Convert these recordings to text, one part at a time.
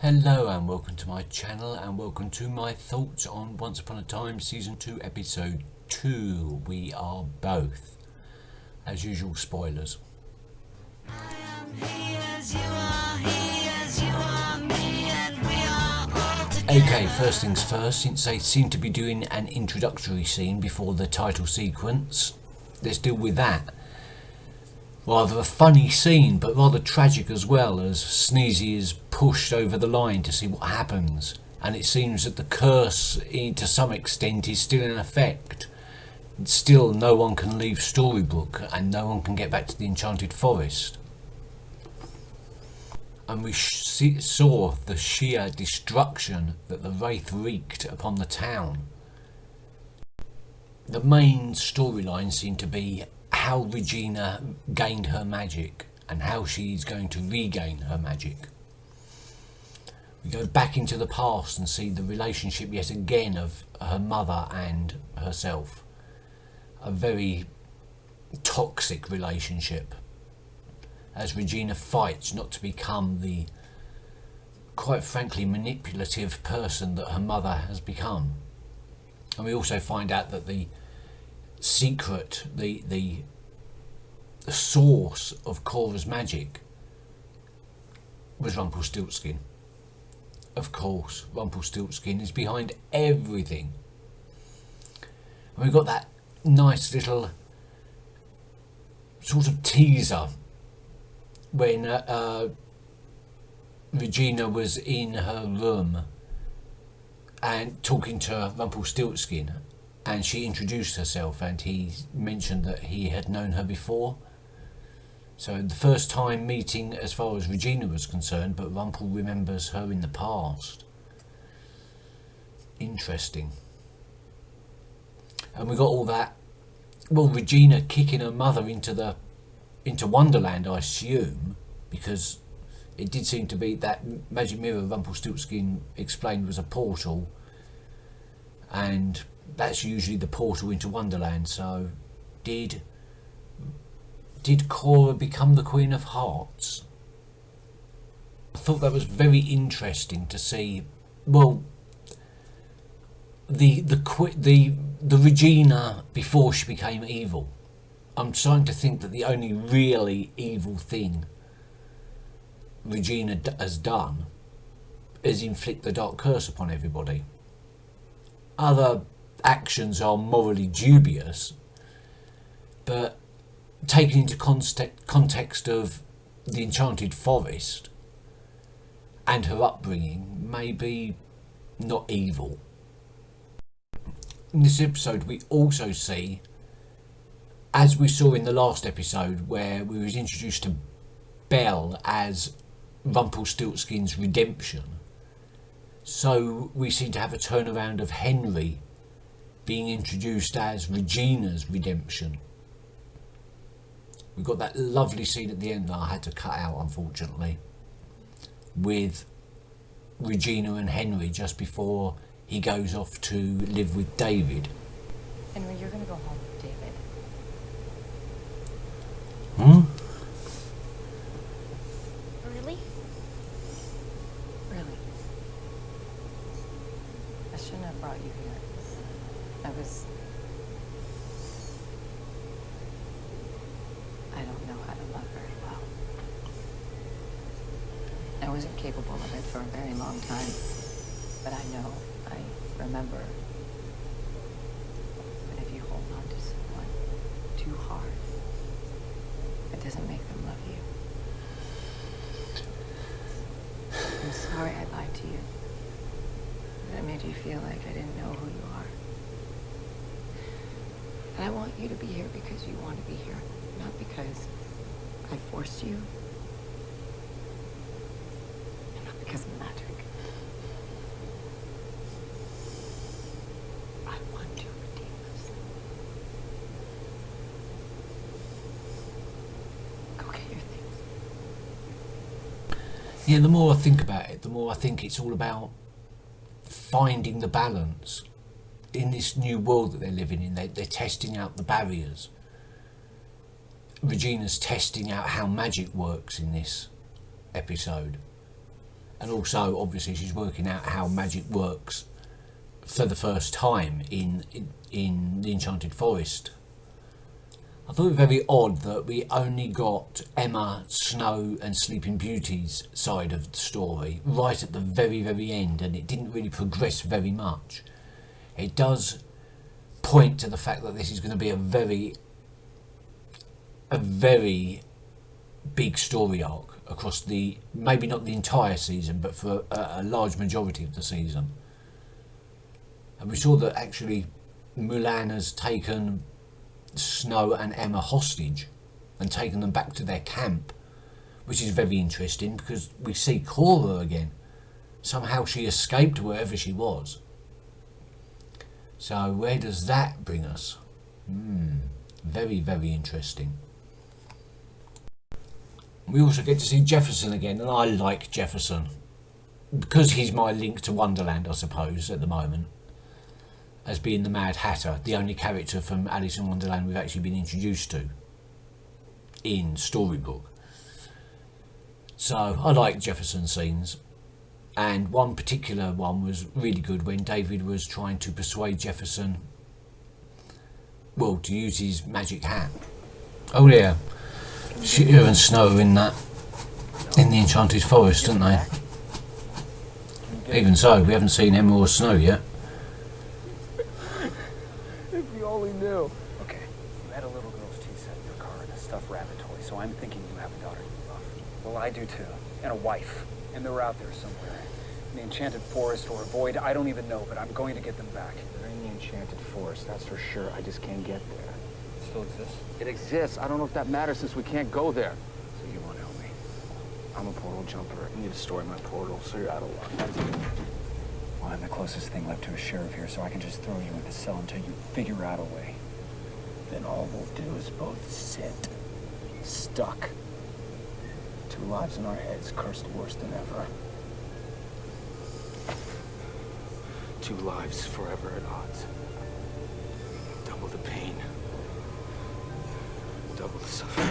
Hello and welcome to my channel and welcome to my thoughts on Once Upon a Time Season 2 Episode 2. We are both. As usual, spoilers. Okay, first things first, since they seem to be doing an introductory scene before the title sequence, let's deal with that. Rather a funny scene, but rather tragic as well, as Sneezy is pushed over the line to see what happens, and it seems that the curse, to some extent, is still in effect. Still, no one can leave Storybrooke, and no one can get back to the Enchanted Forest. And we saw the sheer destruction that the Wraith wreaked upon the town. The main storyline seemed to be how Regina gained her magic and how she's going to regain her magic. We go back into the past and see the relationship yet again of her mother and herself. A very toxic relationship, as Regina fights not to become the, quite frankly, manipulative person that her mother has become. And we also find out that the secret, the source of Cora's magic was Rumpelstiltskin. Of course, Rumpelstiltskin is behind everything. And we've got that nice little sort of teaser when Regina was in her room and talking to Rumpelstiltskin, and she introduced herself and he mentioned that he had known her before. So the first time meeting as far as Regina was concerned, but Rumpel remembers her in the past. Interesting. And we got all that, well, Regina kicking her mother into Wonderland, I assume, because it did seem to be that magic mirror Rumpelstiltskin explained was a portal, and that's usually the portal into Wonderland. So did Cora become the Queen of Hearts? I thought that was very interesting to see. Well, the Regina before she became evil. I'm starting to think that the only really evil thing Regina has done is inflict the dark curse upon everybody. Other actions are morally dubious, but taken into context of the Enchanted Forest and her upbringing, maybe not evil. In this episode we also see, as we saw in the last episode where we was introduced to Belle as Rumpelstiltskin's redemption, so we seem to have a turnaround of Henry being introduced as Regina's redemption. We've got that lovely scene at the end that I had to cut out, unfortunately, with Regina and Henry just before he goes off to live with David. Henry, you're going to go home with David. Really? Really? I shouldn't have brought you here. I don't know how to love very well. I wasn't capable of it for a very long time, but I remember that if you hold on to someone too hard, it doesn't make them love you. I'm sorry I lied to you. That made you feel like I didn't know who you are. And I want you to be here because you want to be here, not because I forced you, and not because of magic. I want to redeem us. Go get your things. Yeah, the more I think about it, the more I think it's all about finding the balance in this new world that they're living in. They're testing out the barriers. Regina's testing out how magic works in this episode. And also, obviously, she's working out how magic works for the first time in the Enchanted Forest. I thought it very odd that we only got Emma, Snow and Sleeping Beauty's side of the story right at the very, very end, and it didn't really progress very much. It does point to the fact that this is going to be a very big story arc across the, maybe not the entire season, but for a large majority of the season. And we saw that actually Mulan has taken Snow and Emma hostage and taken them back to their camp, which is very interesting because we see Cora again. Somehow she escaped wherever she was. So where does that bring us? Very, very interesting. We also get to see Jefferson again, and I like Jefferson because he's my link to Wonderland, I suppose, at the moment, as being the Mad Hatter, the only character from Alice in Wonderland we've actually been introduced to in Storybrooke. So I like Jefferson scenes, and one particular one was really good when David was trying to persuade Jefferson, well, to use his magic hat. Oh yeah, Sheer and Snow are in the Enchanted Forest, aren't they? Even so, we haven't seen Emma or Snow yet. If you only knew. Okay, you had a little girl's tea set in your car and a stuffed rabbit toy, so I'm thinking you have a daughter you love. Well, I do too, and a wife, and they're out there somewhere. In the Enchanted Forest or a void, I don't even know, but I'm going to get them back. They're in the Enchanted Forest, that's for sure. I just can't get there. It still exists? It exists. I don't know if that matters since we can't go there. So you want to help me? I'm a portal jumper. I need to destroy my portal, so you're out of luck. That's it. Well, I'm the closest thing left to a sheriff here, so I can just throw you in the cell until you figure out a way. Then all we'll do is both sit, stuck. 2 lives in our heads, cursed worse than ever. 2 lives forever at odds. Double the pain. Double the suffering.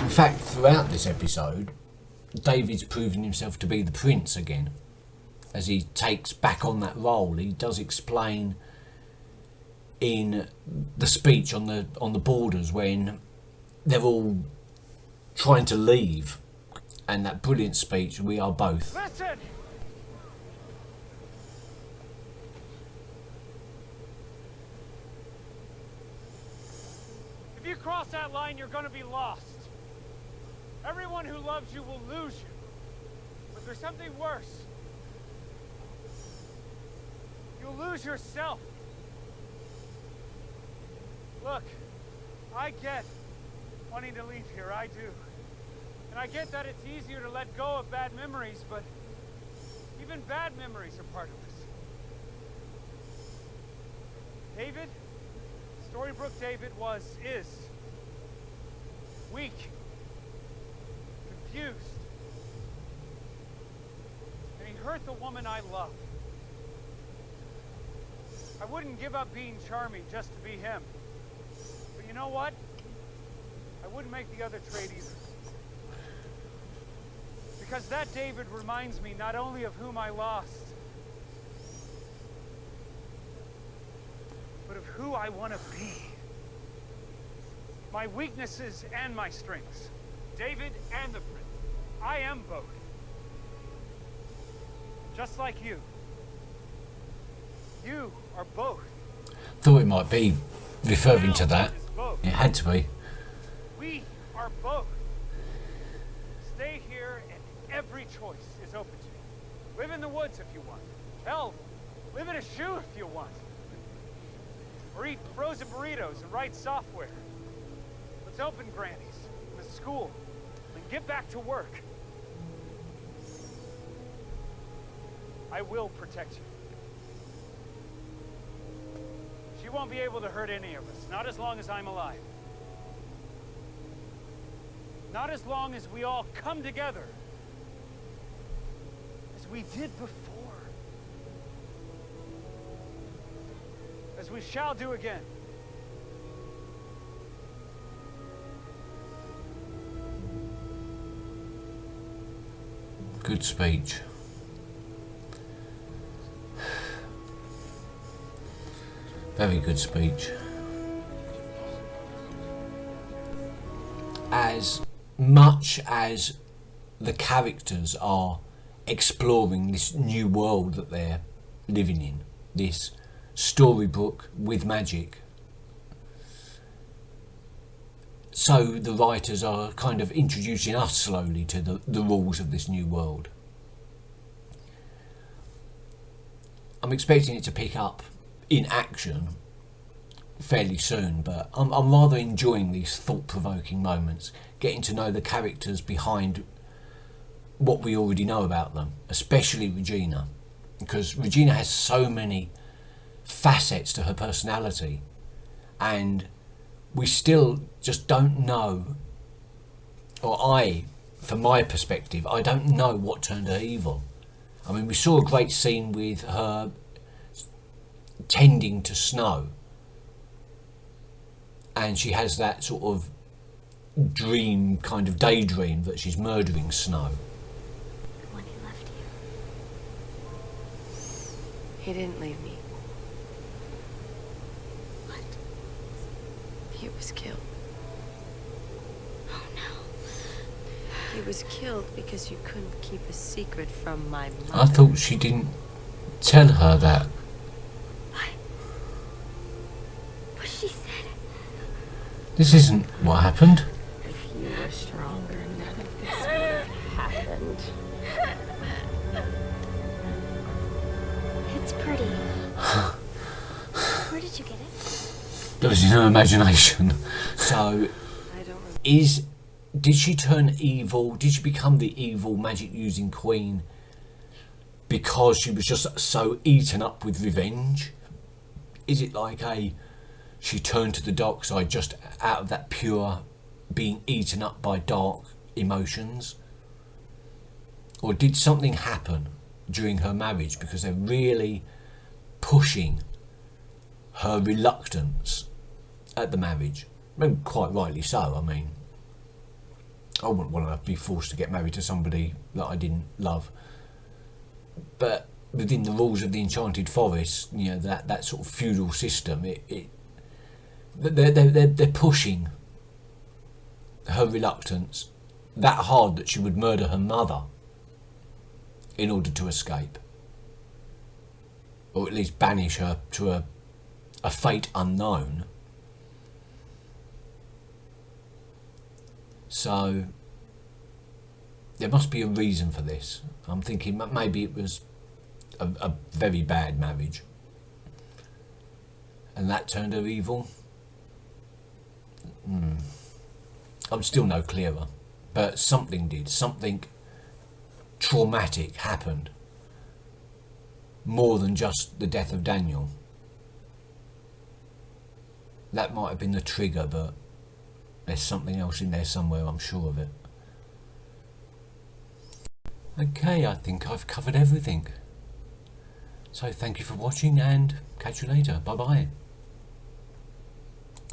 In fact, throughout this episode, David's proven himself to be the prince again. As he takes back on that role, he does explain in the speech on the borders when they're all trying to leave, and that brilliant speech, "We are both." Listen! If you cross that line, you're gonna be lost. Everyone who loves you will lose you. But there's something worse. You'll lose yourself. Look, I get wanting to leave here, I do. And I get that it's easier to let go of bad memories, but even bad memories are part of us. David, Storybrooke David is weak, confused, and he hurt the woman I love. I wouldn't give up being charming just to be him. But you know what? I wouldn't make the other trade either. Because that David reminds me not only of whom I lost, but of who I want to be. My weaknesses and my strengths. David and the prince. I am both. Just like you. You are both. Thought it might be referring to that. It had to be. We are both. Stay here and every choice is open to you. Live in the woods if you want. Hell, live in a shoe if you want. Or eat frozen burritos and write software. Let's open Granny's, the school, and get back to work. I will protect you. She won't be able to hurt any of us, not as long as I'm alive. Not as long as we all come together, as we did before. As we shall do again. Good speech. Very good speech. As much as the characters are exploring this new world that they're living in, this Storybrooke with magic, so the writers are kind of introducing us slowly to the rules of this new world. I'm expecting it to pick up in action fairly soon, but I'm rather enjoying these thought-provoking moments, getting to know the characters behind what we already know about them, especially Regina, because Regina has so many facets to her personality, and we still just don't know, or from my perspective, I don't know what turned her evil. I mean, we saw a great scene with her tending to Snow, and she has that sort of dream, kind of daydream, that she's murdering Snow. When he left you. He didn't leave me. What? He was killed. Oh no. He was killed because you couldn't keep a secret from my mother. I thought she didn't tell her that. What? What she said? This isn't what happened. If you were stronger, none of this would have happened. It's pretty. Where did you get it? It was in her imagination. So, I don't remember. did she turn evil? Did she become the evil magic-using queen because she was just so eaten up with revenge? Is it like she turned to the dark side just out of that pure being eaten up by dark emotions? Or did something happen during her marriage because they're really pushing her reluctance at the marriage? I mean, quite rightly so. I mean, I wouldn't want to be forced to get married to somebody that I didn't love. But within the rules of the Enchanted Forest, you know, that sort of feudal system, they're pushing her reluctance that hard that she would murder her mother in order to escape, or at least banish her to a fate unknown. So there must be a reason for this. I'm thinking maybe it was a very bad marriage and that turned her evil. I'm still no clearer, but something did. Something traumatic happened, more than just the death of Daniel. That might have been the trigger, but there's something else in there somewhere, I'm sure of it. Okay, I think I've covered everything. So thank you for watching and catch you later. Bye bye.